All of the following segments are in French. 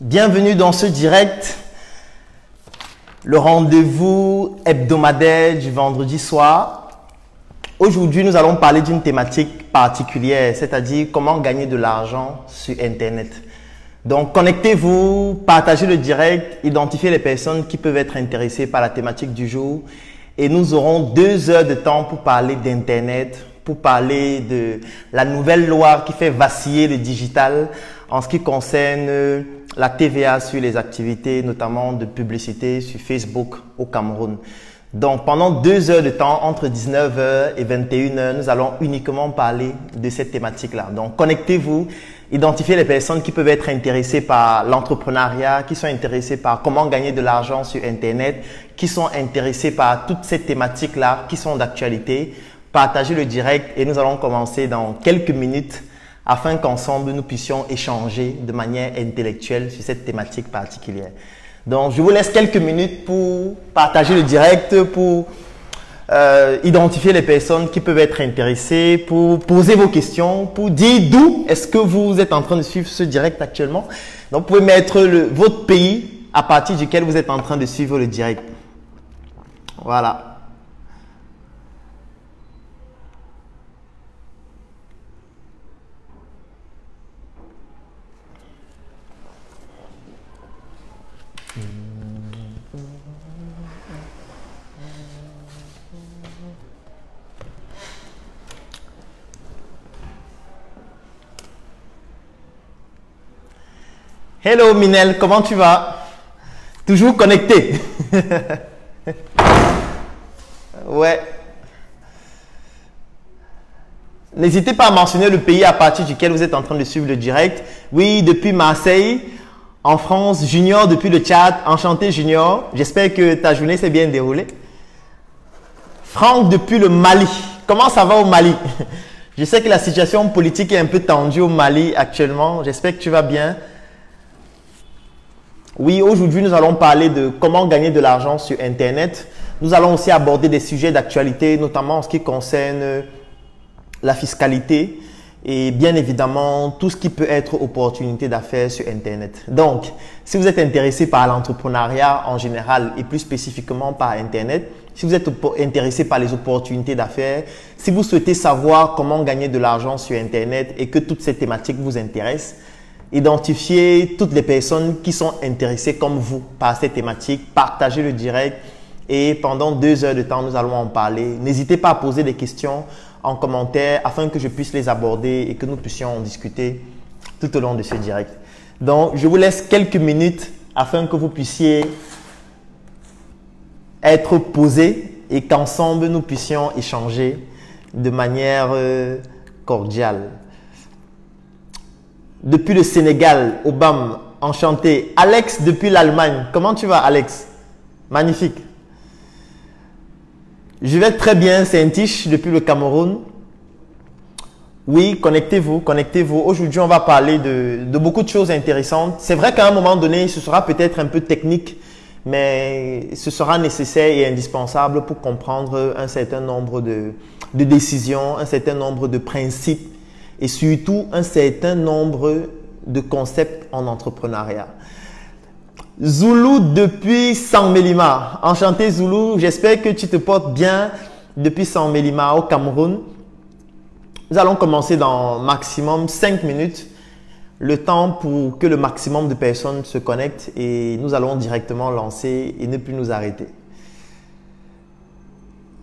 Bienvenue dans ce direct, le rendez-vous hebdomadaire du vendredi soir. Aujourd'hui, nous allons parler d'une thématique particulière, c'est-à-dire comment gagner de l'argent sur Internet. Donc, connectez-vous, partagez le direct, identifiez les personnes qui peuvent être intéressées par la thématique du jour. Et nous aurons 2 heures de temps pour parler d'Internet, pour parler de la nouvelle loi qui fait vaciller le digital en ce qui concerne la TVA sur les activités, notamment de publicité sur Facebook au Cameroun. Donc, pendant 2 heures de temps, entre 19 h et 21 h, nous allons uniquement parler de cette thématique-là. Donc, connectez-vous, identifiez les personnes qui peuvent être intéressées par l'entrepreneuriat, qui sont intéressées par comment gagner de l'argent sur Internet, qui sont intéressées par toutes ces thématiques-là qui sont d'actualité. Partagez le direct et nous allons commencer dans quelques minutes afin qu'ensemble nous puissions échanger de manière intellectuelle sur cette thématique particulière. Donc, je vous laisse quelques minutes pour partager le direct, pour identifier les personnes qui peuvent être intéressées, pour poser vos questions, pour dire d'où est-ce que vous êtes en train de suivre ce direct actuellement. Donc, vous pouvez mettre votre pays à partir duquel vous êtes en train de suivre le direct. Voilà. Hello Minel, comment tu vas? Toujours connecté? Ouais. N'hésitez pas à mentionner le pays à partir duquel vous êtes en train de suivre le direct. Oui, depuis Marseille, en France. Junior depuis le Tchad. Enchanté Junior. J'espère que ta journée s'est bien déroulée. Franck depuis le Mali. Comment ça va au Mali? Je sais que la situation politique est un peu tendue au Mali actuellement. J'espère que tu vas bien. Oui, aujourd'hui, nous allons parler de comment gagner de l'argent sur Internet. Nous allons aussi aborder des sujets d'actualité, notamment en ce qui concerne la fiscalité et bien évidemment tout ce qui peut être opportunité d'affaires sur Internet. Donc, si vous êtes intéressé par l'entrepreneuriat en général et plus spécifiquement par Internet, si vous êtes intéressé par les opportunités d'affaires, si vous souhaitez savoir comment gagner de l'argent sur Internet et que toutes ces thématiques vous intéressent, identifiez toutes les personnes qui sont intéressées comme vous par ces thématiques, partagez le direct et pendant 2 heures de temps, nous allons en parler. N'hésitez pas à poser des questions en commentaire afin que je puisse les aborder et que nous puissions en discuter tout au long de ce direct. Donc, je vous laisse quelques minutes afin que vous puissiez être posés et qu'ensemble nous puissions échanger de manière cordiale. Depuis le Sénégal, Obama, enchanté. Alex depuis l'Allemagne. Comment tu vas, Alex? Magnifique. Je vais très bien, c'est Intiche depuis le Cameroun. Oui, connectez-vous, connectez-vous. Aujourd'hui, on va parler de beaucoup de choses intéressantes. C'est vrai qu'à un moment donné, ce sera peut-être un peu technique, mais ce sera nécessaire et indispensable pour comprendre un certain nombre de décisions, un certain nombre de principes et surtout un certain nombre de concepts en entrepreneuriat. Zoulou depuis Saint-Mélima. Enchanté Zoulou, j'espère que tu te portes bien depuis Saint-Mélima au Cameroun. Nous allons commencer dans maximum 5 minutes, le temps pour que le maximum de personnes se connectent et nous allons directement lancer et ne plus nous arrêter.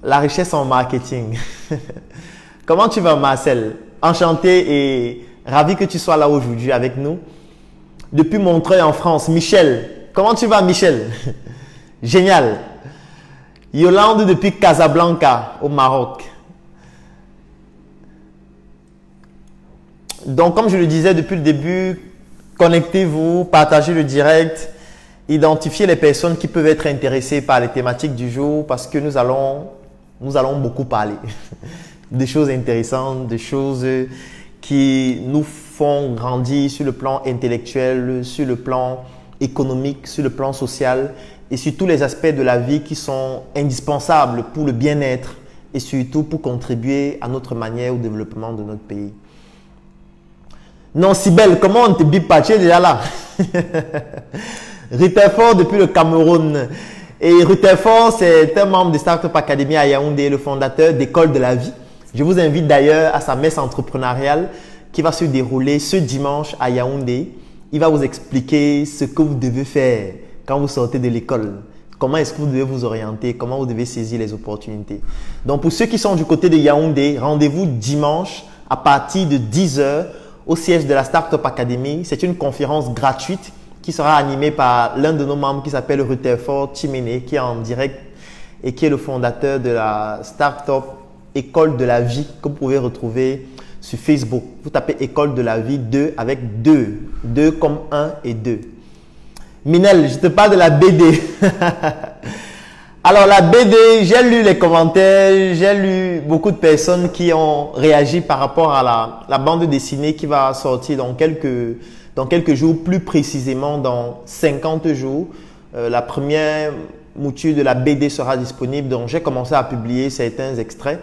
La richesse en marketing. Comment tu vas, Marcel? Enchanté et ravi que tu sois là aujourd'hui avec nous. Depuis Montreuil en France, Michel. Comment tu vas, Michel? Génial. Yolande depuis Casablanca au Maroc. Donc, comme je le disais depuis le début, connectez-vous, partagez le direct, identifiez les personnes qui peuvent être intéressées par les thématiques du jour parce que nous allons beaucoup parler. Des choses intéressantes, des choses qui nous font grandir sur le plan intellectuel, sur le plan économique, sur le plan social et sur tous les aspects de la vie qui sont indispensables pour le bien-être et surtout pour contribuer à notre manière au développement de notre pays. Non, Sibelle, comment on te bip pas? Tu es déjà là. Rutherford depuis le Cameroun. Et Rutherford, c'est un membre de Startup Academy à Yaoundé, le fondateur d'École de la Vie. Je vous invite d'ailleurs à sa messe entrepreneuriale qui va se dérouler ce dimanche à Yaoundé. Il va vous expliquer ce que vous devez faire quand vous sortez de l'école. Comment est-ce que vous devez vous orienter, comment vous devez saisir les opportunités. Donc pour ceux qui sont du côté de Yaoundé, rendez-vous dimanche à partir de 10 h au siège de la Startup Academy. C'est une conférence gratuite qui sera animée par l'un de nos membres qui s'appelle Rutherford Chimene, qui est en direct et qui est le fondateur de la Startup École de la Vie que vous pouvez retrouver sur Facebook. Vous tapez École de la Vie 2 avec 2. 2 comme 1 et 2. Minel, je te parle de la BD. Alors la BD, j'ai lu les commentaires, j'ai lu beaucoup de personnes qui ont réagi par rapport à la bande dessinée qui va sortir dans quelques jours, plus précisément dans 50 jours. La première mouture de la BD sera disponible, donc j'ai commencé à publier certains extraits.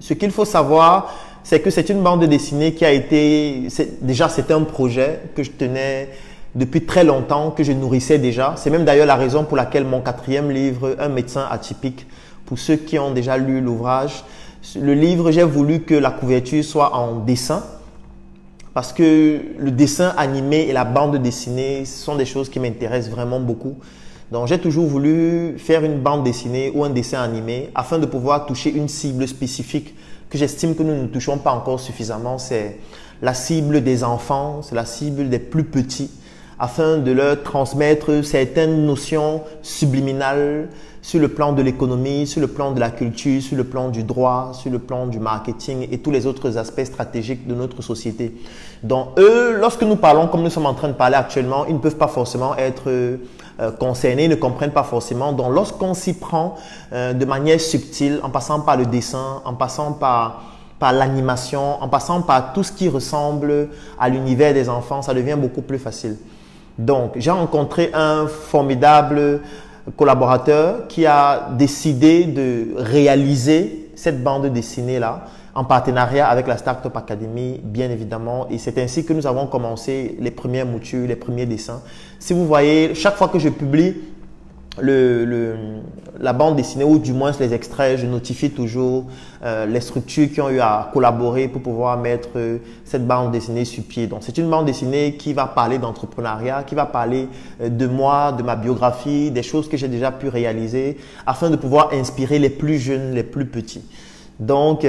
Ce qu'il faut savoir, c'est que c'est une bande dessinée qui a été, déjà c'était un projet que je tenais depuis très longtemps, que je nourrissais déjà. C'est même d'ailleurs la raison pour laquelle mon 4e livre, Un médecin atypique, pour ceux qui ont déjà lu l'ouvrage, le livre, j'ai voulu que la couverture soit en dessin parce que le dessin animé et la bande dessinée, ce sont des choses qui m'intéressent vraiment beaucoup. Donc, j'ai toujours voulu faire une bande dessinée ou un dessin animé afin de pouvoir toucher une cible spécifique que j'estime que nous ne touchons pas encore suffisamment. C'est la cible des enfants, c'est la cible des plus petits, afin de leur transmettre certaines notions subliminales sur le plan de l'économie, sur le plan de la culture, sur le plan du droit, sur le plan du marketing et tous les autres aspects stratégiques de notre société. Donc eux, lorsque nous parlons comme nous sommes en train de parler actuellement, ils ne peuvent pas forcément être concernés, ils ne comprennent pas forcément. Donc lorsqu'on s'y prend de manière subtile, en passant par le dessin, en passant par l'animation, en passant par tout ce qui ressemble à l'univers des enfants, ça devient beaucoup plus facile. Donc, j'ai rencontré un formidable collaborateur qui a décidé de réaliser cette bande dessinée-là en partenariat avec la Startup Academy, bien évidemment. Et c'est ainsi que nous avons commencé les premières moutures, les premiers dessins. Si vous voyez, chaque fois que je publie la bande dessinée ou du moins les extraits, je notifie toujours les structures qui ont eu à collaborer pour pouvoir mettre cette bande dessinée sur pied. Donc c'est une bande dessinée qui va parler d'entrepreneuriat, qui va parler de moi, de ma biographie, des choses que j'ai déjà pu réaliser afin de pouvoir inspirer les plus jeunes, les plus petits. Donc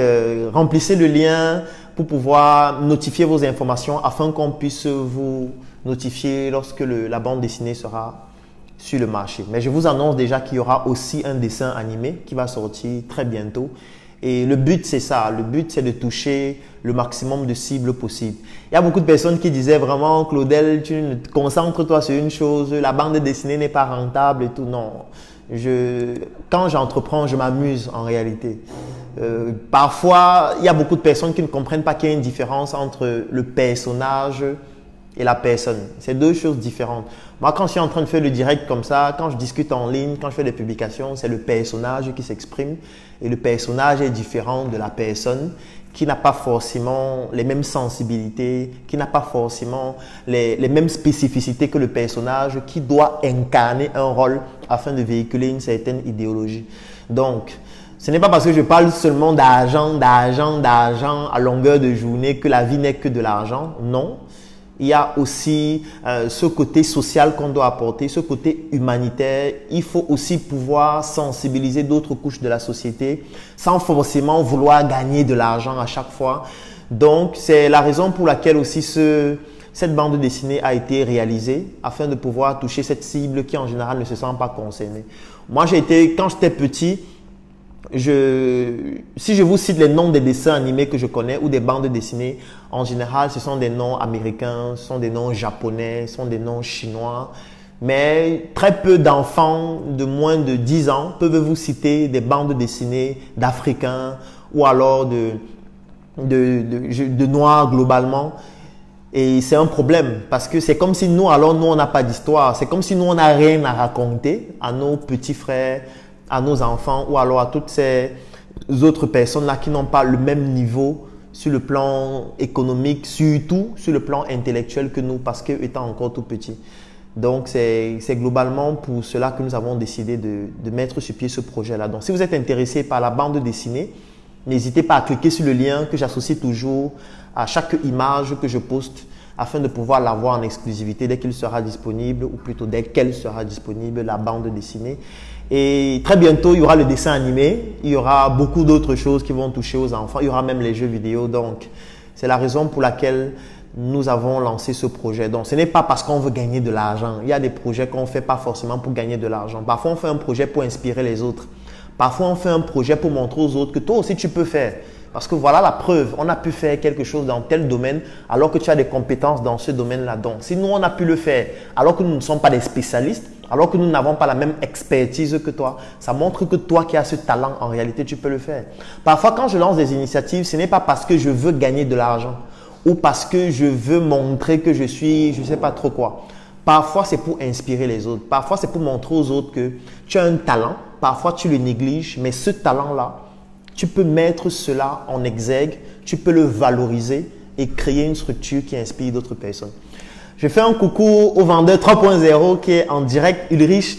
remplissez le lien pour pouvoir notifier vos informations afin qu'on puisse vous notifier lorsque la bande dessinée sera sur le marché. Mais je vous annonce déjà qu'il y aura aussi un dessin animé qui va sortir très bientôt. Et le but, c'est ça. Le but, c'est de toucher le maximum de cibles possible. Il y a beaucoup de personnes qui disaient vraiment, Claudel, concentre-toi sur une chose, la bande dessinée n'est pas rentable et tout. Non. Quand j'entreprends, je m'amuse en réalité. Parfois, il y a beaucoup de personnes qui ne comprennent pas qu'il y a une différence entre le personnage et la personne. C'est deux choses différentes. Moi, quand je suis en train de faire le direct comme ça, quand je discute en ligne, quand je fais des publications, c'est le personnage qui s'exprime. Et le personnage est différent de la personne qui n'a pas forcément les mêmes sensibilités, qui n'a pas forcément les mêmes spécificités que le personnage qui doit incarner un rôle afin de véhiculer une certaine idéologie. Donc, ce n'est pas parce que je parle seulement d'argent à longueur de journée que la vie n'est que de l'argent. Non. Il y a aussi ce côté social qu'on doit apporter, ce côté humanitaire. Il faut aussi pouvoir sensibiliser d'autres couches de la société sans forcément vouloir gagner de l'argent à chaque fois. Donc, c'est la raison pour laquelle aussi cette bande dessinée a été réalisée afin de pouvoir toucher cette cible qui en général ne se sent pas concernée. Moi, quand j'étais petit, si je vous cite les noms des dessins animés que je connais ou des bandes dessinées, en général, ce sont des noms américains, ce sont des noms japonais, ce sont des noms chinois. Mais très peu d'enfants de moins de 10 ans peuvent vous citer des bandes dessinées d'Africains ou alors de Noirs globalement. Et c'est un problème parce que c'est comme si nous, on n'a pas d'histoire. C'est comme si nous, on n'a rien à raconter à nos petits frères, à nos enfants ou alors à toutes ces autres personnes-là qui n'ont pas le même niveau sur le plan économique, surtout sur le plan intellectuel que nous, parce qu'étant encore tout petit. Donc, c'est globalement pour cela que nous avons décidé de mettre sur pied ce projet-là. Donc, si vous êtes intéressé par la bande dessinée, n'hésitez pas à cliquer sur le lien que j'associe toujours à chaque image que je poste afin de pouvoir l'avoir en exclusivité dès qu'il sera disponible, ou plutôt dès qu'elle sera disponible, la bande dessinée. Et très bientôt, il y aura le dessin animé, il y aura beaucoup d'autres choses qui vont toucher aux enfants, il y aura même les jeux vidéo. Donc, c'est la raison pour laquelle nous avons lancé ce projet. Donc, ce n'est pas parce qu'on veut gagner de l'argent. Il y a des projets qu'on ne fait pas forcément pour gagner de l'argent. Parfois, on fait un projet pour inspirer les autres. Parfois, on fait un projet pour montrer aux autres que toi aussi, tu peux faire. Parce que voilà la preuve, on a pu faire quelque chose dans tel domaine alors que tu as des compétences dans ce domaine-là. Donc, si nous, on a pu le faire alors que nous ne sommes pas des spécialistes, alors que nous n'avons pas la même expertise que toi, ça montre que toi qui as ce talent, en réalité, tu peux le faire. Parfois, quand je lance des initiatives, ce n'est pas parce que je veux gagner de l'argent ou parce que je veux montrer que je suis, je ne sais pas trop quoi. Parfois, c'est pour inspirer les autres. Parfois, c'est pour montrer aux autres que tu as un talent. Parfois, tu le négliges, mais ce talent-là, tu peux mettre cela en exergue, tu peux le valoriser et créer une structure qui inspire d'autres personnes. Je fais un coucou au vendeur 3.0 qui est en direct, Ulrich.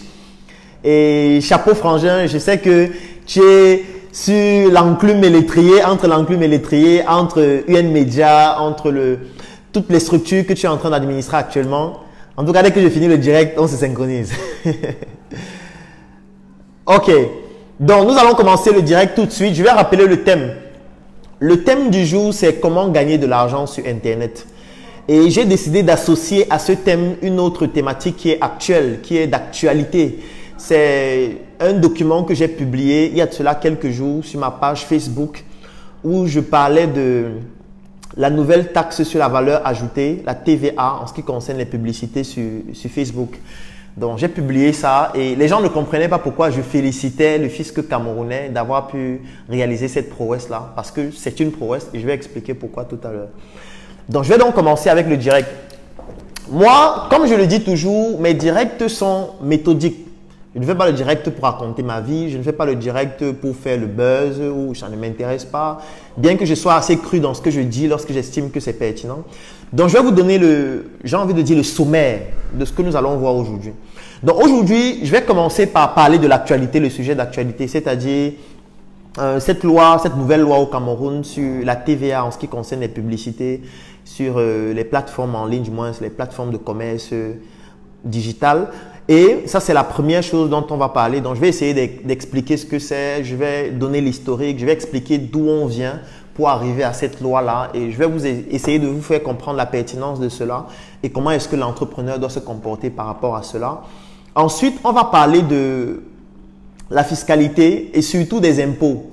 Et chapeau frangin, je sais que tu es sur l'enclume et l'étrier, entre l'enclume et l'étrier, entre UN Media, entre toutes les structures que tu es en train d'administrer actuellement. En tout cas, dès que je finis le direct, on se synchronise. Ok. Donc, nous allons commencer le direct tout de suite. Je vais rappeler le thème. Le thème du jour, c'est comment gagner de l'argent sur Internet. Et j'ai décidé d'associer à ce thème une autre thématique qui est actuelle, qui est d'actualité. C'est un document que j'ai publié il y a de cela quelques jours sur ma page Facebook où je parlais de la nouvelle taxe sur la valeur ajoutée, la TVA, en ce qui concerne les publicités sur Facebook. Donc, j'ai publié ça et les gens ne comprenaient pas pourquoi je félicitais le fisc camerounais d'avoir pu réaliser cette prouesse-là. Parce que c'est une prouesse et je vais expliquer pourquoi tout à l'heure. Donc, je vais donc commencer avec le direct. Moi, comme je le dis toujours, mes directs sont méthodiques. Je ne fais pas le direct pour raconter ma vie, je ne fais pas le direct pour faire le buzz ou ça ne m'intéresse pas. Bien que je sois assez cru dans ce que je dis lorsque j'estime que c'est pertinent. Donc, je vais vous donner j'ai envie de dire le sommaire de ce que nous allons voir aujourd'hui. Donc, aujourd'hui, je vais commencer par parler de l'actualité, le sujet d'actualité, c'est-à-dire cette nouvelle loi au Cameroun sur la TVA en ce qui concerne les publicités sur les plateformes en ligne, du moins les plateformes de commerce digital. Et ça, c'est la première chose dont on va parler. Donc, je vais essayer d'expliquer ce que c'est. Je vais donner l'historique. Je vais expliquer d'où on vient pour arriver à cette loi-là. Et je vais essayer de vous faire comprendre la pertinence de cela et comment est-ce que l'entrepreneur doit se comporter par rapport à cela. Ensuite, on va parler de la fiscalité et surtout des impôts.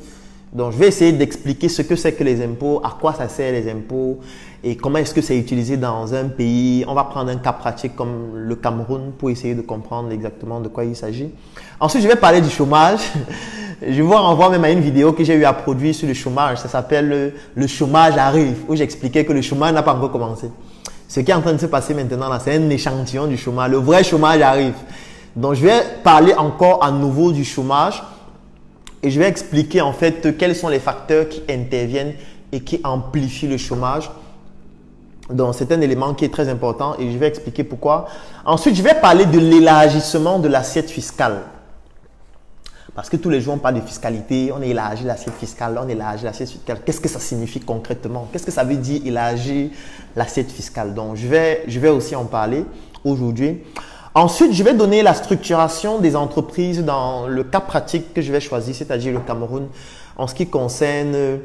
Donc, je vais essayer d'expliquer ce que c'est que les impôts, à quoi ça sert les impôts et comment est-ce que c'est utilisé dans un pays. On va prendre un cas pratique comme le Cameroun pour essayer de comprendre exactement de quoi il s'agit. Ensuite, je vais parler du chômage. Je vous renvoie même à une vidéo que j'ai eu à produire sur le chômage. Ça s'appelle « Le chômage arrive » où j'expliquais que le chômage n'a pas encore commencé. Ce qui est en train de se passer maintenant, là, c'est un échantillon du chômage. Le vrai chômage arrive. Donc, je vais parler encore à nouveau du chômage. Et je vais expliquer en fait quels sont les facteurs qui interviennent et qui amplifient le chômage. Donc, c'est un élément qui est très important et je vais expliquer pourquoi. Ensuite, je vais parler de l'élargissement de l'assiette fiscale. Parce que tous les jours, on parle de fiscalité, on élargit l'assiette fiscale, on élargit l'assiette fiscale. Qu'est-ce que ça signifie concrètement? Qu'est-ce que ça veut dire élargir l'assiette fiscale? Donc, je vais aussi en parler aujourd'hui. Ensuite, je vais donner la structuration des entreprises dans le cas pratique que je vais choisir, c'est-à-dire le Cameroun, en ce qui concerne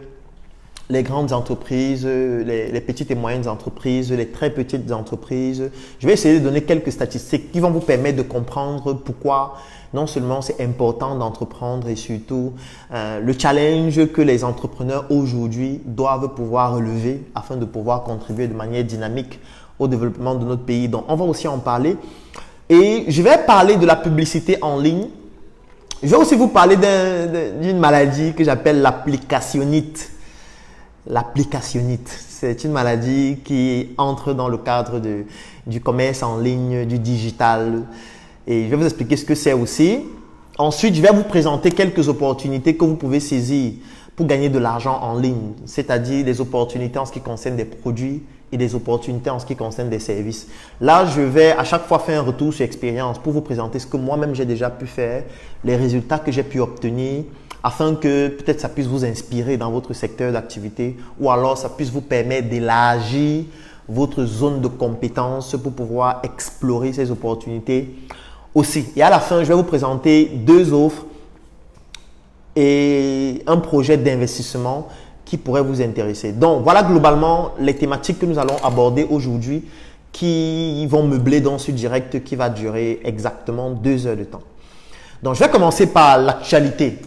les grandes entreprises, les petites et moyennes entreprises, les très petites entreprises. Je vais essayer de donner quelques statistiques qui vont vous permettre de comprendre pourquoi non seulement c'est important d'entreprendre et surtout le challenge que les entrepreneurs aujourd'hui doivent pouvoir relever afin de pouvoir contribuer de manière dynamique au développement de notre pays. Donc, on va aussi en parler. Et je vais parler de la publicité en ligne. Je vais aussi vous parler d'une maladie que j'appelle l'applicationnite. L'applicationnite, c'est une maladie qui entre dans le cadre du commerce en ligne, du digital. Et je vais vous expliquer ce que c'est aussi. Ensuite, je vais vous présenter quelques opportunités que vous pouvez saisir pour gagner de l'argent en ligne, c'est-à-dire des opportunités en ce qui concerne des produits et des opportunités en ce qui concerne des services. Là, je vais à chaque fois faire un retour sur expérience pour vous présenter ce que moi-même j'ai déjà pu faire, les résultats que j'ai pu obtenir, afin que peut-être ça puisse vous inspirer dans votre secteur d'activité ou alors ça puisse vous permettre d'élargir votre zone de compétence pour pouvoir explorer ces opportunités aussi. Et à la fin, je vais vous présenter 2 offres et un projet d'investissement qui pourrait vous intéresser. Donc, voilà globalement les thématiques que nous allons aborder aujourd'hui qui vont meubler dans ce direct qui va durer exactement 2 heures de temps. Donc, je vais commencer par l'actualité.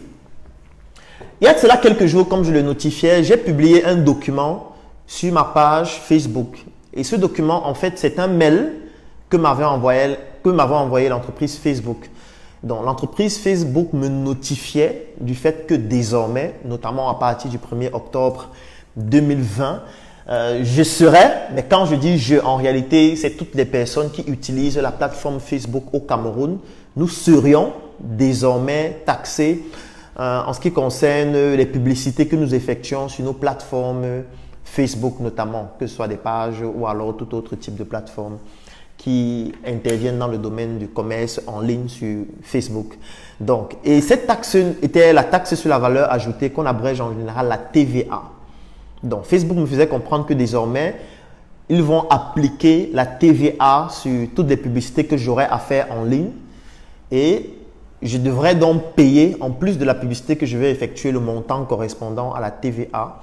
Il y a de cela quelques jours, comme je le notifiais, j'ai publié un document sur ma page Facebook. Et ce document, en fait, c'est un mail que m'avait envoyé l'entreprise Facebook. Donc, l'entreprise Facebook me notifiait du fait que désormais, notamment à partir du 1er octobre 2020, je serai, mais quand je dis je, en réalité, c'est toutes les personnes qui utilisent la plateforme Facebook au Cameroun, nous serions désormais taxés en ce qui concerne les publicités que nous effectuons sur nos plateformes Facebook notamment, que ce soit des pages ou alors tout autre type de plateforme qui interviennent dans le domaine du commerce en ligne sur Facebook. Donc, et cette taxe était la taxe sur la valeur ajoutée qu'on abrège en général la TVA. Donc, Facebook me faisait comprendre que désormais, ils vont appliquer la TVA sur toutes les publicités que j'aurai à faire en ligne et je devrais donc payer, en plus de la publicité que je vais effectuer, le montant correspondant à la TVA.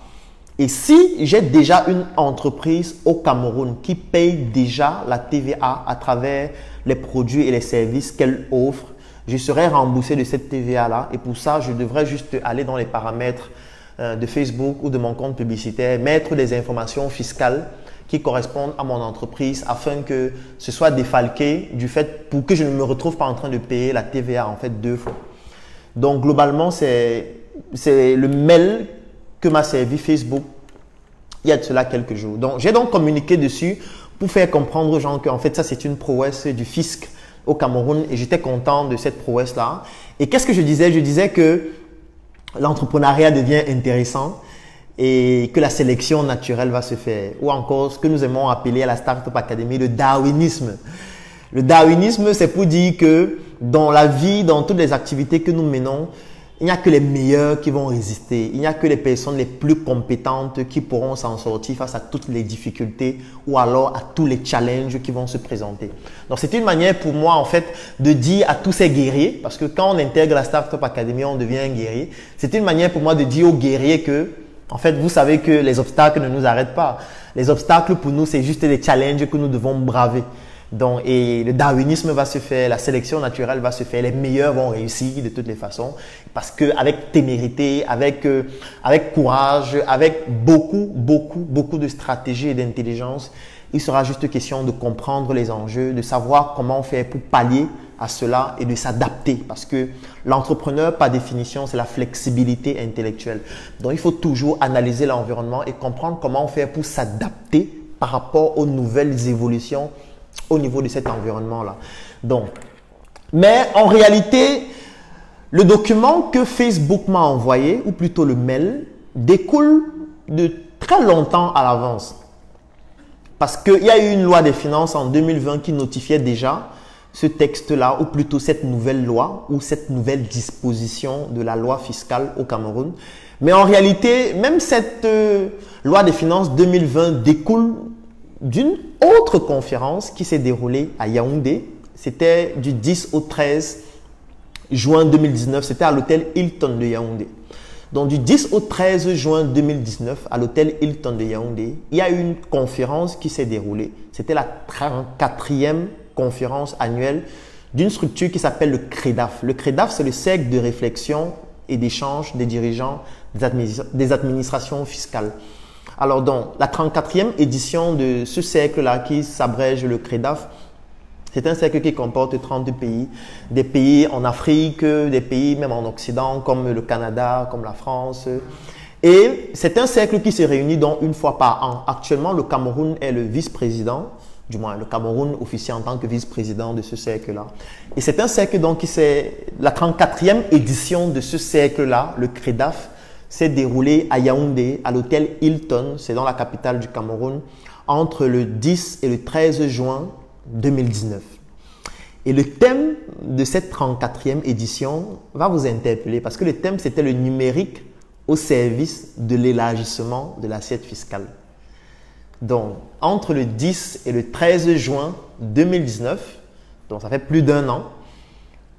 Et si j'ai déjà une entreprise au Cameroun qui paye déjà la TVA à travers les produits et les services qu'elle offre, je serai remboursé de cette TVA-là. Et pour ça, je devrais juste aller dans les paramètres de Facebook ou de mon compte publicitaire, mettre des informations fiscales qui correspondent à mon entreprise afin que ce soit défalqué du fait pour que je ne me retrouve pas en train de payer la TVA en fait 2 fois. Donc globalement, c'est le mail que m'a servi Facebook il y a de cela quelques jours. Donc j'ai donc communiqué dessus pour faire comprendre aux gens qu'en fait ça c'est une prouesse du fisc au Cameroun et j'étais content de cette prouesse-là. Et qu'est-ce que je disais? Je disais que l'entrepreneuriat devient intéressant et que la sélection naturelle va se faire. Ou encore ce que nous aimons appeler à la Startup Academy le darwinisme. Le darwinisme, c'est pour dire que dans la vie, dans toutes les activités que nous menons, il n'y a que les meilleurs qui vont résister. Il n'y a que les personnes les plus compétentes qui pourront s'en sortir face à toutes les difficultés ou alors à tous les challenges qui vont se présenter. Donc, c'est une manière pour moi, en fait, de dire à tous ces guerriers, parce que quand on intègre la Startup Academy, on devient un guerrier. C'est une manière pour moi de dire aux guerriers que, en fait, vous savez que les obstacles ne nous arrêtent pas. Les obstacles, pour nous, c'est juste des challenges que nous devons braver. Donc, et le darwinisme va se faire, la sélection naturelle va se faire, les meilleurs vont réussir de toutes les façons parce que avec témérité, avec courage, avec beaucoup de stratégie et d'intelligence, il sera juste question de comprendre les enjeux, de savoir comment faire pour pallier à cela et de s'adapter parce que l'entrepreneur, par définition, c'est la flexibilité intellectuelle. Donc, il faut toujours analyser l'environnement et comprendre comment faire pour s'adapter par rapport aux nouvelles évolutions au niveau de cet environnement-là. Donc, mais en réalité, le document que Facebook m'a envoyé, ou plutôt le mail, découle de très longtemps à l'avance. Parce qu'il y a eu une loi des finances en 2020 qui notifiait déjà ce texte-là, ou plutôt cette nouvelle loi, ou cette nouvelle disposition de la loi fiscale au Cameroun. Mais en réalité, même cette loi des finances 2020 découle d'une autre conférence qui s'est déroulée à Yaoundé. C'était du 10 au 13 juin 2019. C'était à l'hôtel Hilton de Yaoundé. Donc, du 10 au 13 juin 2019, à l'hôtel Hilton de Yaoundé, il y a eu une conférence qui s'est déroulée. C'était la 34e conférence annuelle d'une structure qui s'appelle le CREDAF. Le CREDAF, c'est le cercle de réflexion et d'échange des dirigeants des administrations fiscales. Alors, donc, la 34e édition de ce cercle-là qui s'abrège le CREDAF, c'est un cercle qui comporte 30 pays, des pays en Afrique, des pays même en Occident comme le Canada, comme la France. Et c'est un cercle qui se réunit donc une fois par an. Actuellement, le Cameroun est le vice-président, du moins le Cameroun officie en tant que vice-président de ce cercle-là. Et c'est un cercle donc qui c'est la 34e édition de ce cercle-là, le CREDAF, s'est déroulé à Yaoundé, à l'hôtel Hilton, c'est dans la capitale du Cameroun, entre le 10 et le 13 juin 2019. Et le thème de cette 34e édition va vous interpeller parce que le thème, c'était le numérique au service de l'élargissement de l'assiette fiscale. Donc, entre le 10 et le 13 juin 2019, donc ça fait plus d'un an,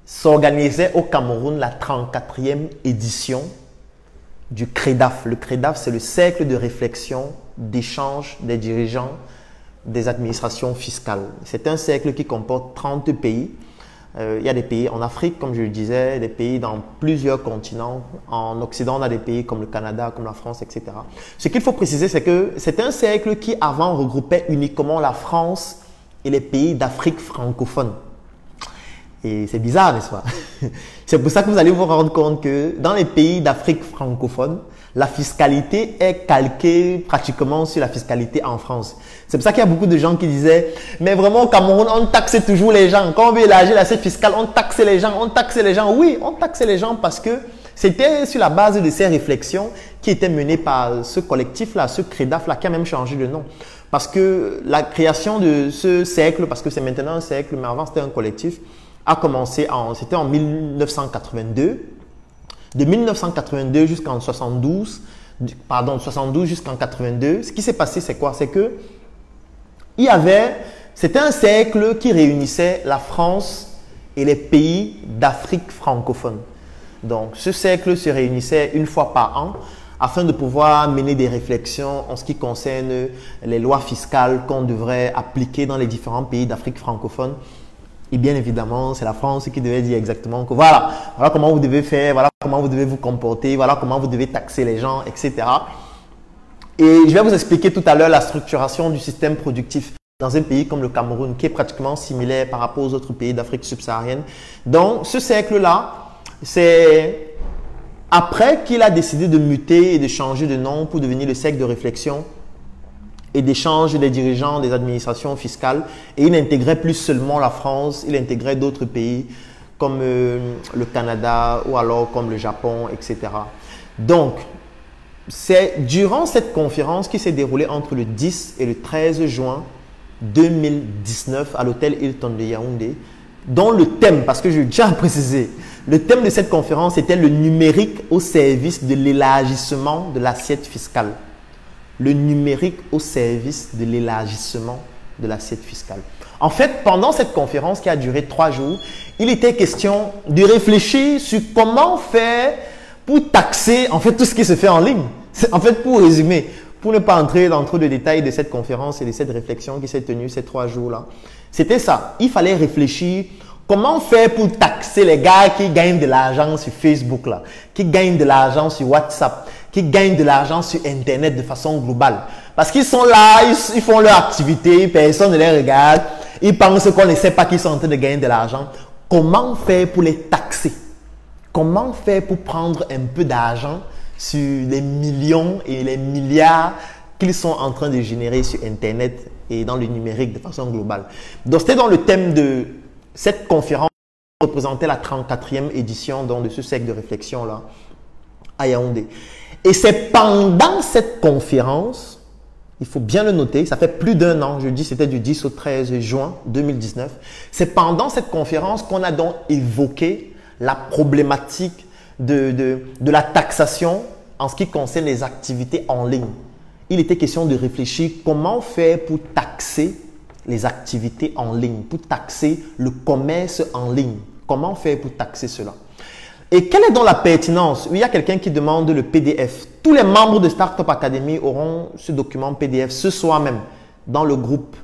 s'organisait au Cameroun la 34e édition du CREDAF. Le CREDAF, c'est le cercle de réflexion, d'échange des dirigeants des administrations fiscales. C'est un cercle qui comporte 30 pays. Il y a des pays en Afrique, comme je le disais, des pays dans plusieurs continents. En Occident, on a des pays comme le Canada, comme la France, etc. Ce qu'il faut préciser, c'est que c'est un cercle qui avant regroupait uniquement la France et les pays d'Afrique francophone. Et c'est bizarre, n'est-ce pas? C'est pour ça que vous allez vous rendre compte que dans les pays d'Afrique francophone, la fiscalité est calquée pratiquement sur la fiscalité en France. C'est pour ça qu'il y a beaucoup de gens qui disaient « Mais vraiment au Cameroun, on taxe toujours les gens. Quand on veut élargir l'assiette fiscale, on taxe les gens, on taxe les gens. » Oui, on taxe les gens parce que c'était sur la base de ces réflexions qui étaient menées par ce collectif-là, ce CREDAF-là, qui a même changé de nom. Parce que la création de ce cercle, parce que c'est maintenant un cercle, mais avant c'était un collectif, a commencé c'était en 1982. De 1982 jusqu'en 72, pardon, 72 jusqu'en 82, ce qui s'est passé, c'est quoi? C'est que c'était un cercle qui réunissait la France et les pays d'Afrique francophone. Donc, ce cercle se réunissait une fois par an afin de pouvoir mener des réflexions en ce qui concerne les lois fiscales qu'on devrait appliquer dans les différents pays d'Afrique francophone. Et bien évidemment, c'est la France qui devait dire exactement que voilà comment vous devez faire, voilà comment vous devez vous comporter, voilà comment vous devez taxer les gens, etc. Et je vais vous expliquer tout à l'heure la structuration du système productif dans un pays comme le Cameroun, qui est pratiquement similaire par rapport aux autres pays d'Afrique subsaharienne. Donc, ce cercle-là, c'est après qu'il a décidé de muter et de changer de nom pour devenir le cercle de réflexion et d'échange des dirigeants des administrations fiscales. Et il n'intégrait plus seulement la France, il intégrait d'autres pays comme le Canada ou alors comme le Japon, etc. Donc, c'est durant cette conférence qui s'est déroulée entre le 10 et le 13 juin 2019 à l'hôtel Hilton de Yaoundé, dont le thème, parce que je tiens à préciser, le thème de cette conférence était le numérique au service de l'élargissement de l'assiette fiscale. Le numérique au service de l'élargissement de l'assiette fiscale. En fait, pendant cette conférence qui a duré 3 jours, il était question de réfléchir sur comment faire pour taxer en fait tout ce qui se fait en ligne. En fait, pour résumer, pour ne pas entrer dans trop de détails de cette conférence et de cette réflexion qui s'est tenue ces 3 jours-là, c'était ça. Il fallait réfléchir comment faire pour taxer les gars qui gagnent de l'argent sur Facebook, là, qui gagnent de l'argent sur WhatsApp, qui gagnent de l'argent sur Internet de façon globale. Parce qu'ils sont là, ils font leur activité, personne ne les regarde, ils pensent qu'on ne sait pas qu'ils sont en train de gagner de l'argent. Comment faire pour les taxer? Comment faire pour prendre un peu d'argent sur les millions et les milliards qu'ils sont en train de générer sur Internet et dans le numérique de façon globale? Donc, c'était dans le thème de cette conférence qui représentait la 34e édition donc, de ce cercle de réflexion-là à Yaoundé. Et c'est pendant cette conférence, il faut bien le noter, ça fait plus d'un an, je dis c'était du 10 au 13 juin 2019, c'est pendant cette conférence qu'on a donc évoqué la problématique de la taxation en ce qui concerne les activités en ligne. Il était question de réfléchir comment faire pour taxer les activités en ligne, pour taxer le commerce en ligne. Comment faire pour taxer cela? Et quelle est donc la pertinence? Il y a quelqu'un qui demande le PDF. Tous les membres de Startup Academy auront ce document PDF ce soir même dans le groupe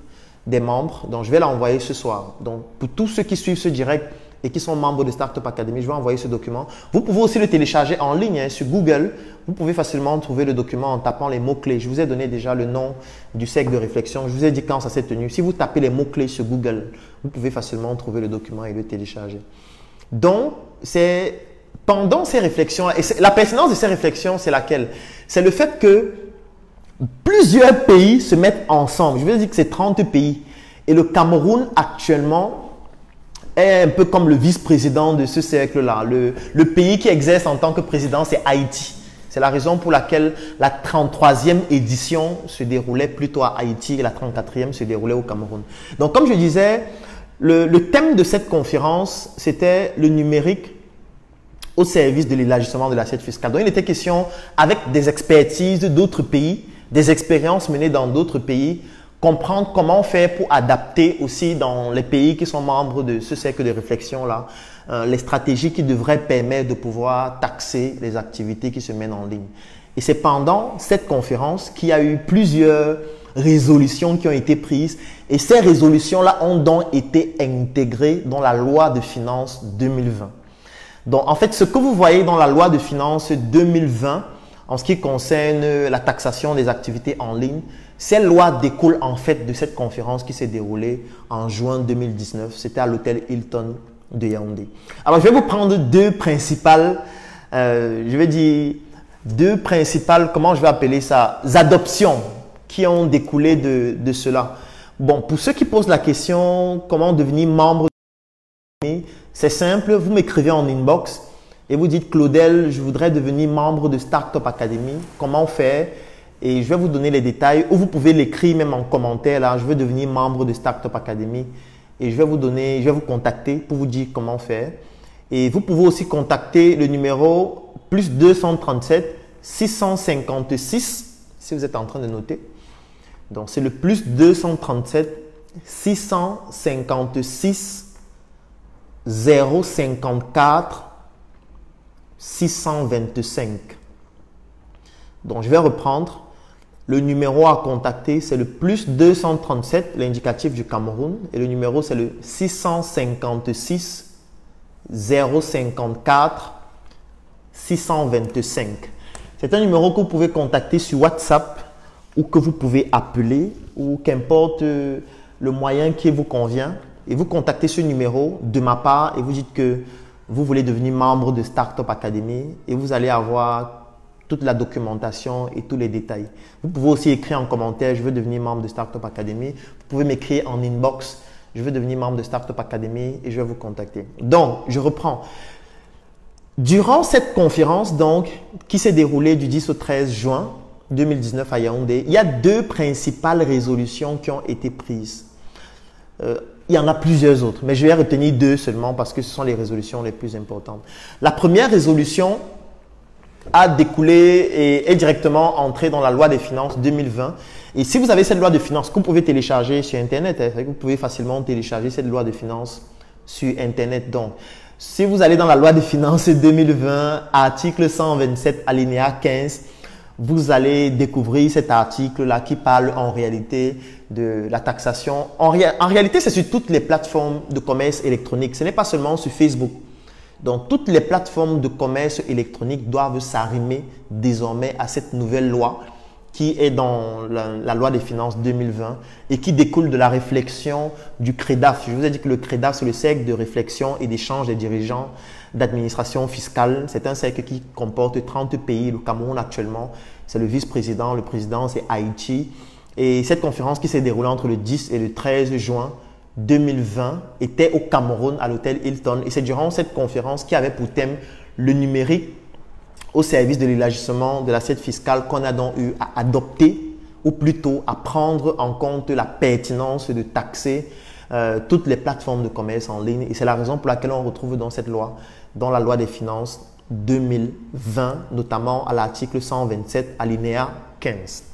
des membres. Donc, je vais l'envoyer ce soir. Donc, pour tous ceux qui suivent ce direct et qui sont membres de Startup Academy, je vais envoyer ce document. Vous pouvez aussi le télécharger en ligne sur Google. Vous pouvez facilement trouver le document en tapant les mots-clés. Je vous ai donné déjà le nom du cercle de réflexion. Je vous ai dit quand ça s'est tenu. Si vous tapez les mots-clés sur Google, vous pouvez facilement trouver le document et le télécharger. Donc, c'est pendant ces réflexions, et la pertinence de ces réflexions, c'est laquelle? C'est le fait que plusieurs pays se mettent ensemble. Je veux dire que c'est 30 pays. Et le Cameroun, actuellement, est un peu comme le vice-président de ce cercle-là. Le pays qui exerce en tant que président, c'est Haïti. C'est la raison pour laquelle la 33e édition se déroulait plutôt à Haïti et la 34e se déroulait au Cameroun. Donc, comme je disais, le thème de cette conférence, c'était le numérique au service de l'élargissement de l'assiette fiscale. Donc, il était question, avec des expertises d'autres pays, des expériences menées dans d'autres pays, comprendre comment faire pour adapter aussi dans les pays qui sont membres de ce cercle de réflexion-là, les stratégies qui devraient permettre de pouvoir taxer les activités qui se mènent en ligne. Et c'est pendant cette conférence qu'il y a eu plusieurs résolutions qui ont été prises. Et ces résolutions-là ont donc été intégrées dans la loi de finances 2020. Donc, en fait, ce que vous voyez dans la loi de finances 2020, en ce qui concerne la taxation des activités en ligne, cette loi découle en fait de cette conférence qui s'est déroulée en juin 2019. C'était à l'hôtel Hilton de Yaoundé. Alors, je vais vous prendre deux principales, comment je vais appeler ça, adoptions qui ont découlé de cela. Bon, pour ceux qui posent la question, comment devenir membre de l'Académie, c'est simple, vous m'écrivez en inbox et vous dites, Claudel, je voudrais devenir membre de Startup Academy, comment faire? Et je vais vous donner les détails, ou vous pouvez l'écrire même en commentaire, là, je veux devenir membre de Startup Academy et je vais vous contacter pour vous dire comment faire. Et vous pouvez aussi contacter le numéro plus 237 656, si vous êtes en train de noter. Donc, c'est le plus 237 656 054 625. Donc, je vais reprendre. Le numéro à contacter, c'est le plus 237, l'indicatif du Cameroun. Et le numéro, c'est le 656 054 625. C'est un numéro que vous pouvez contacter sur WhatsApp ou que vous pouvez appeler ou qu'importe le moyen qui vous convient. Et vous contactez ce numéro de ma part et vous dites que vous voulez devenir membre de Startup Academy et vous allez avoir toute la documentation et tous les détails. Vous pouvez aussi écrire en commentaire, je veux devenir membre de Startup Academy. Vous pouvez m'écrire en inbox, je veux devenir membre de Startup Academy et je vais vous contacter. Donc, je reprends. Durant cette conférence, donc, qui s'est déroulée du 10 au 13 juin 2019 à Yaoundé, il y a deux principales résolutions qui ont été prises. Il y en a plusieurs autres, mais je vais retenir deux seulement parce que ce sont les résolutions les plus importantes. La première résolution a découlé et est directement entrée dans la loi des finances 2020. Et si vous avez cette loi de finances que vous pouvez télécharger sur Internet, vous pouvez facilement télécharger cette loi de finances sur Internet. Donc, si vous allez dans la loi des finances 2020, article 127, alinéa 15, vous allez découvrir cet article-là qui parle en réalité de la taxation. En réalité, c'est sur toutes les plateformes de commerce électronique. Ce n'est pas seulement sur Facebook. Donc, toutes les plateformes de commerce électronique doivent s'arrimer désormais à cette nouvelle loi qui est dans la loi des finances 2020 et qui découle de la réflexion du CREDAF. Je vous ai dit que le CREDAF, c'est le cercle de réflexion et d'échange des dirigeants d'administration fiscale. C'est un cercle qui comporte 30 pays. Le Cameroun actuellement, c'est le vice-président. Le président, c'est Haïti. Et cette conférence qui s'est déroulée entre le 10 et le 13 juin 2020 était au Cameroun à l'hôtel Hilton. Et c'est durant cette conférence qui avait pour thème le numérique au service de l'élargissement de l'assiette fiscale qu'on a donc eu à adopter ou plutôt à prendre en compte la pertinence de taxer toutes les plateformes de commerce en ligne. Et c'est la raison pour laquelle on retrouve dans cette loi, dans la loi des finances 2020, notamment à l'article 127, alinéa 15.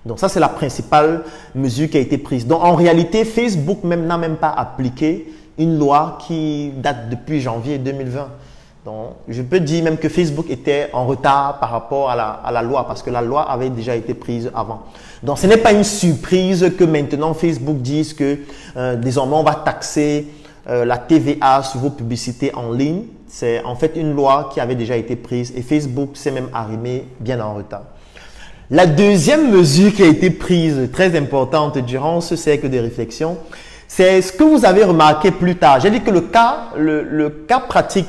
Donc ça, c'est la principale mesure qui a été prise. Donc en réalité, Facebook n'a même pas appliqué une loi qui date depuis janvier 2020. Donc, je peux dire même que Facebook était en retard par rapport à la loi parce que la loi avait déjà été prise avant. Donc, ce n'est pas une surprise que maintenant Facebook dise que désormais on va taxer la TVA sur vos publicités en ligne. C'est en fait une loi qui avait déjà été prise et Facebook s'est même arrimé bien en retard. La deuxième mesure qui a été prise, très importante durant ce cercle de réflexion, c'est ce que vous avez remarqué plus tard. J'ai dit que le cas pratique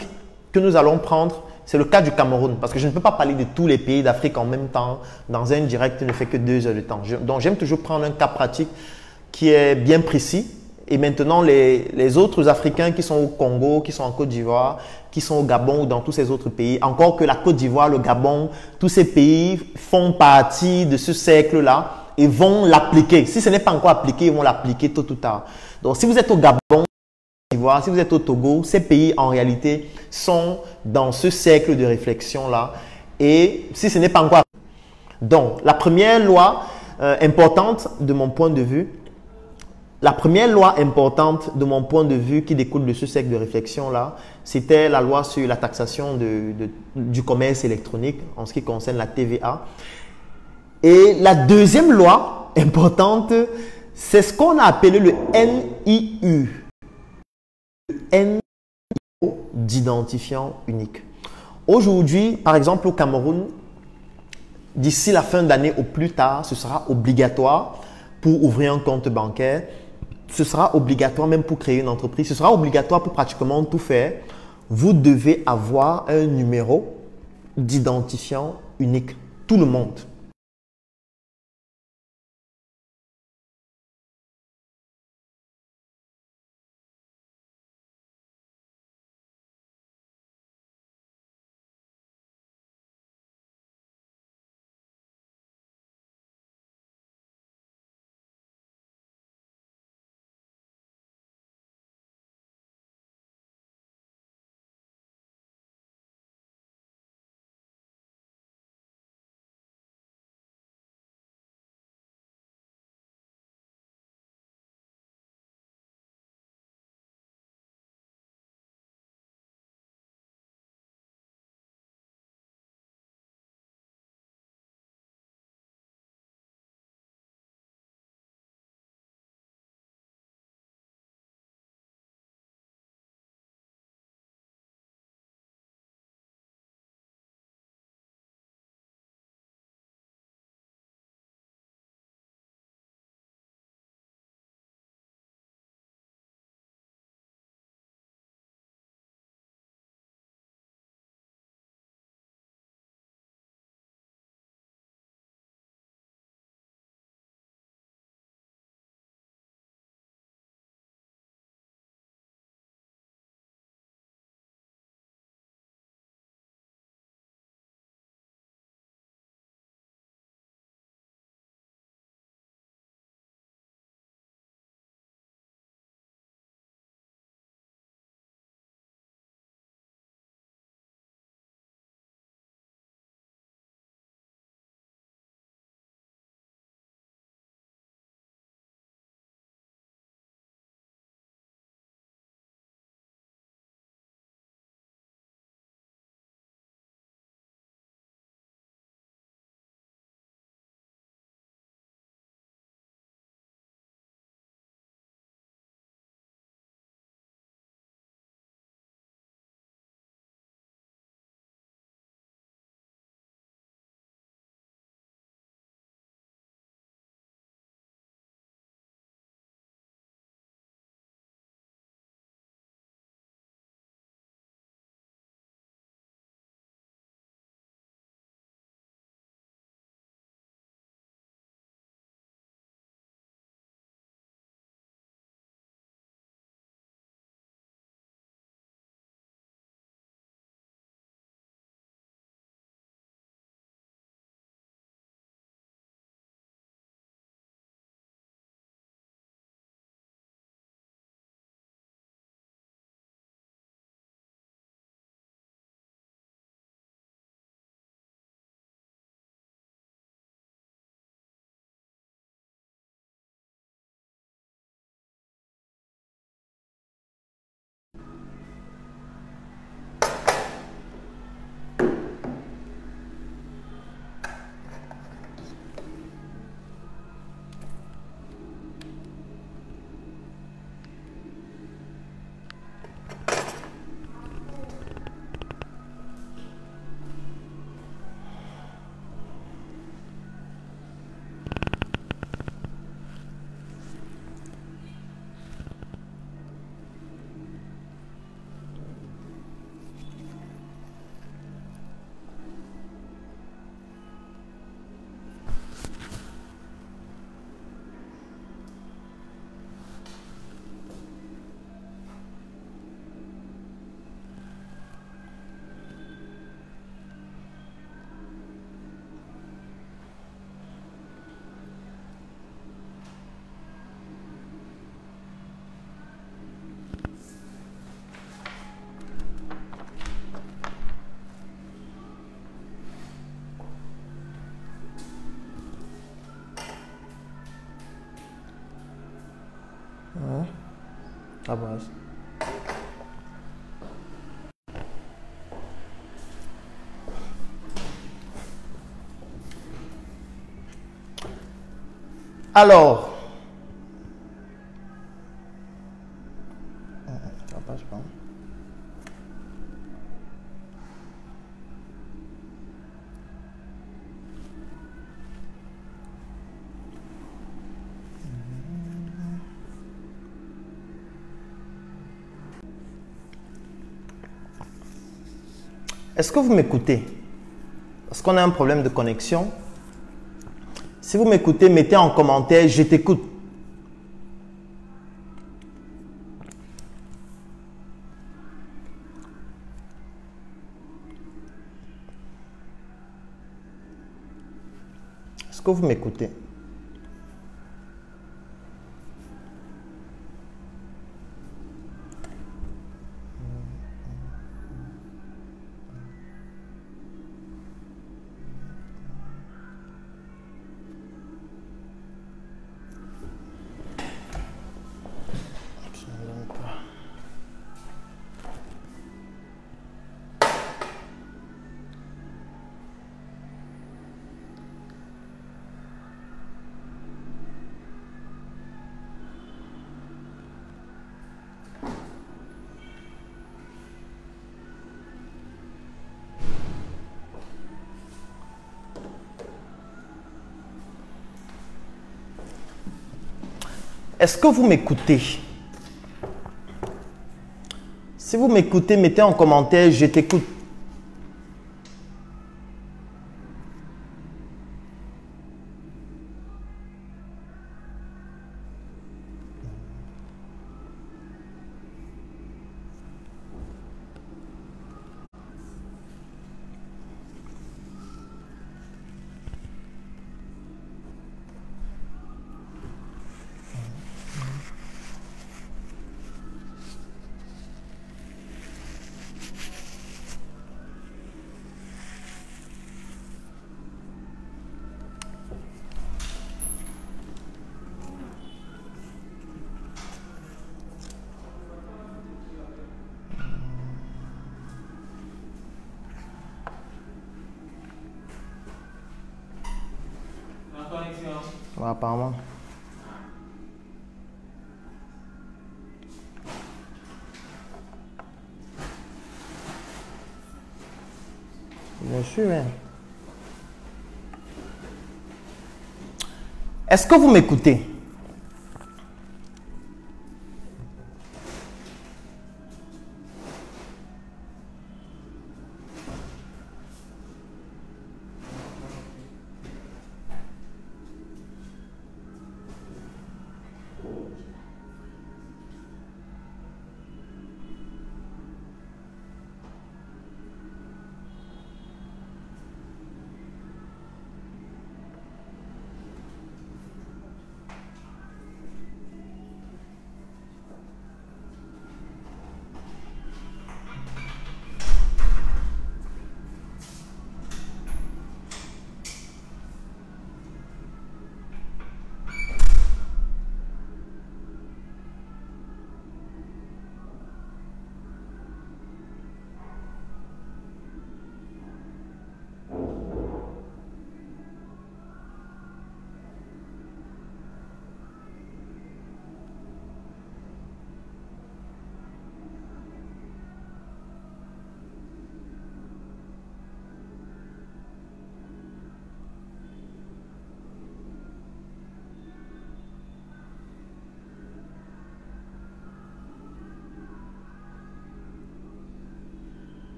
que nous allons prendre, c'est le cas du Cameroun. Parce que je ne peux pas parler de tous les pays d'Afrique en même temps. Dans un direct, ne fait que 2 heures de temps. Donc, j'aime toujours prendre un cas pratique qui est bien précis Et maintenant, les autres Africains qui sont au Congo, qui sont en Côte d'Ivoire, qui sont au Gabon ou dans tous ces autres pays, encore que la Côte d'Ivoire, le Gabon, tous ces pays font partie de ce cercle-là et vont l'appliquer. Si ce n'est pas encore appliqué, ils vont l'appliquer tôt ou tard. Donc, si vous êtes au Gabon, si vous êtes au Togo, ces pays en réalité sont dans ce cercle de réflexion-là. Et si ce n'est pas encore... Donc, la première loi importante de mon point de vue, qui découle de ce cercle de réflexion-là, c'était la loi sur la taxation du commerce électronique en ce qui concerne la TVA. Et la deuxième loi importante, c'est ce qu'on a appelé le NIU. Le NIU d'identifiant unique. Aujourd'hui, par exemple au Cameroun, d'ici la fin d'année au plus tard, ce sera obligatoire pour ouvrir un compte bancaire. Ce sera obligatoire même pour créer une entreprise. Ce sera obligatoire pour pratiquement tout faire. Vous devez avoir un numéro d'identifiant unique. Tout le monde. Ça passe. Alors, ça passe pas. Est-ce que vous m'écoutez? Parce qu'on a un problème de connexion. Si vous m'écoutez, mettez en commentaire « Je t'écoute ». Est-ce que vous m'écoutez? Est-ce que vous m'écoutez? Si vous m'écoutez, mettez en commentaire « Je t'écoute ». Ouais, apparemment. Bien sûr, hein. Est-ce que vous m'écoutez?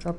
Ciao.